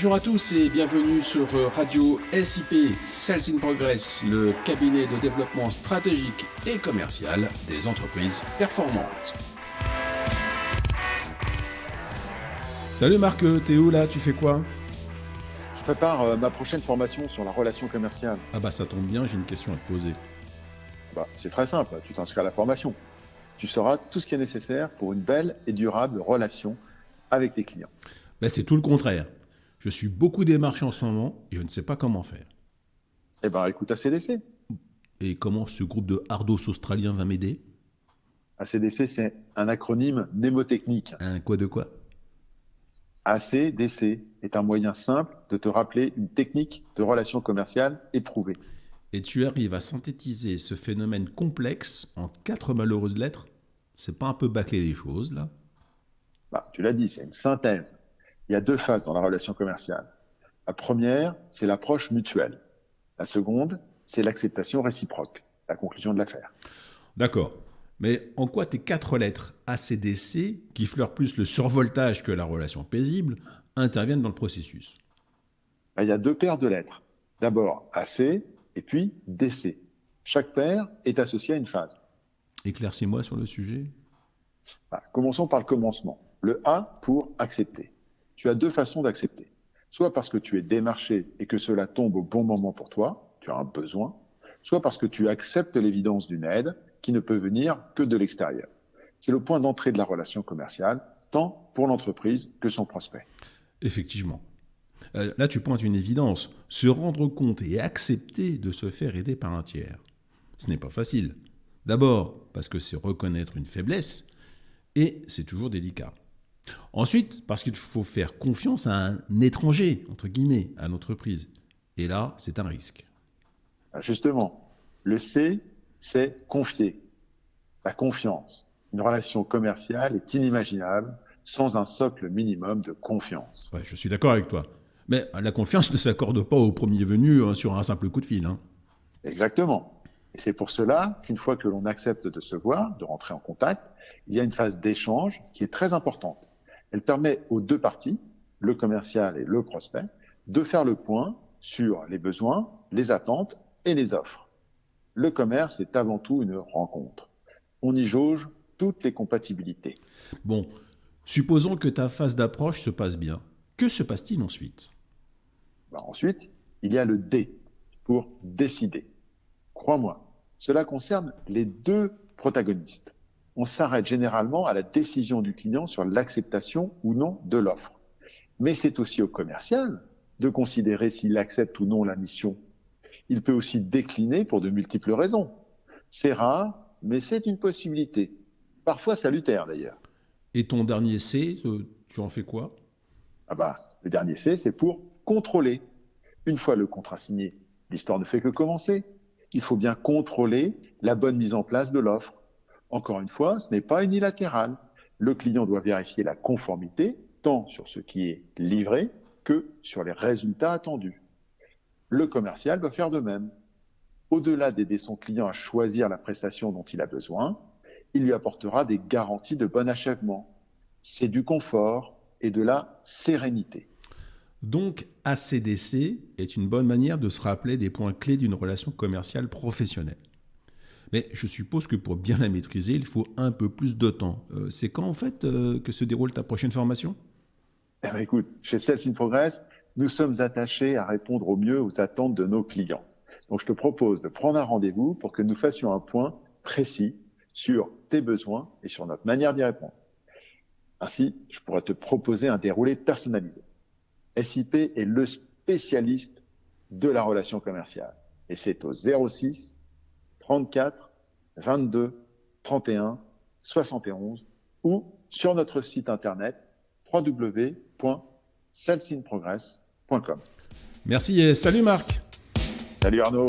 Bonjour à tous et bienvenue sur Radio SIP, Sales in Progress, le cabinet de développement stratégique et commercial des entreprises performantes. Salut Marc, t'es où là? Tu fais quoi? Je prépare ma prochaine formation sur la relation commerciale. Ah bah ça tombe bien, j'ai une question à te poser. C'est très simple, tu t'inscris à la formation. Tu sauras tout ce qui est nécessaire pour une belle et durable relation avec tes clients. C'est tout le contraire. Je suis beaucoup démarché en ce moment et je ne sais pas comment faire. Écoute ACDC. Et comment ce groupe de hardos australiens va m'aider? ACDC, c'est un acronyme mnémotechnique. Un quoi de quoi? ACDC est un moyen simple de te rappeler une technique de relation commerciale éprouvée. Et tu arrives à synthétiser ce phénomène complexe en 4 malheureuses lettres? C'est pas un peu bâcler les choses, là? Tu l'as dit, c'est une synthèse. Il y a 2 phases dans la relation commerciale. La première, c'est l'approche mutuelle. La seconde, c'est l'acceptation réciproque, la conclusion de l'affaire. D'accord. Mais en quoi tes 4 lettres ACDC, qui fleurent plus le survoltage que la relation paisible, interviennent dans le processus? Il y a 2 paires de lettres. D'abord AC et puis DC. Chaque paire est associée à une phase. Éclaircis-moi sur le sujet. Commençons par le commencement. Le A pour accepter. Tu as 2 façons d'accepter. Soit parce que tu es démarché et que cela tombe au bon moment pour toi, tu as un besoin, soit parce que tu acceptes l'évidence d'une aide qui ne peut venir que de l'extérieur. C'est le point d'entrée de la relation commerciale, tant pour l'entreprise que son prospect. Effectivement. Là, tu pointes une évidence. Se rendre compte et accepter de se faire aider par un tiers. Ce n'est pas facile. D'abord, parce que c'est reconnaître une faiblesse, et c'est toujours délicat. Ensuite, parce qu'il faut faire confiance à un étranger, entre guillemets, à l'entreprise. Et là, c'est un risque. Justement, le C, c'est confier. La confiance. Une relation commerciale est inimaginable sans un socle minimum de confiance. Ouais, je suis d'accord avec toi. Mais la confiance ne s'accorde pas au premier venu sur un simple coup de fil. Exactement. Et c'est pour cela qu'une fois que l'on accepte de se voir, de rentrer en contact, il y a une phase d'échange qui est très importante. Elle permet aux 2 parties, le commercial et le prospect, de faire le point sur les besoins, les attentes et les offres. Le commerce est avant tout une rencontre. On y jauge toutes les compatibilités. Bon, supposons que ta phase d'approche se passe bien. Que se passe-t-il ensuite? Ensuite, il y a le D pour décider. Crois-moi, cela concerne les 2 protagonistes. On s'arrête généralement à la décision du client sur l'acceptation ou non de l'offre. Mais c'est aussi au commercial de considérer s'il accepte ou non la mission. Il peut aussi décliner pour de multiples raisons. C'est rare, mais c'est une possibilité. Parfois salutaire d'ailleurs. Et ton dernier C, tu en fais quoi? Le dernier C, c'est pour contrôler. Une fois le contrat signé, l'histoire ne fait que commencer. Il faut bien contrôler la bonne mise en place de l'offre. Encore une fois, ce n'est pas unilatéral. Le client doit vérifier la conformité, tant sur ce qui est livré que sur les résultats attendus. Le commercial doit faire de même. Au-delà d'aider son client à choisir la prestation dont il a besoin, il lui apportera des garanties de bon achèvement. C'est du confort et de la sérénité. Donc, ACDC est une bonne manière de se rappeler des points clés d'une relation commerciale professionnelle. Mais je suppose que pour bien la maîtriser, il faut un peu plus de temps. C'est quand en fait que se déroule ta prochaine formation? Écoute, chez Sales in Progress, nous sommes attachés à répondre au mieux aux attentes de nos clients. Donc, je te propose de prendre un rendez-vous pour que nous fassions un point précis sur tes besoins et sur notre manière d'y répondre. Ainsi, je pourrais te proposer un déroulé personnalisé. SIP est le spécialiste de la relation commerciale. Et c'est au 06 34 22 31 71 ou sur notre site internet www.salesinprogress.com. Merci et salut Marc. Salut Arnaud.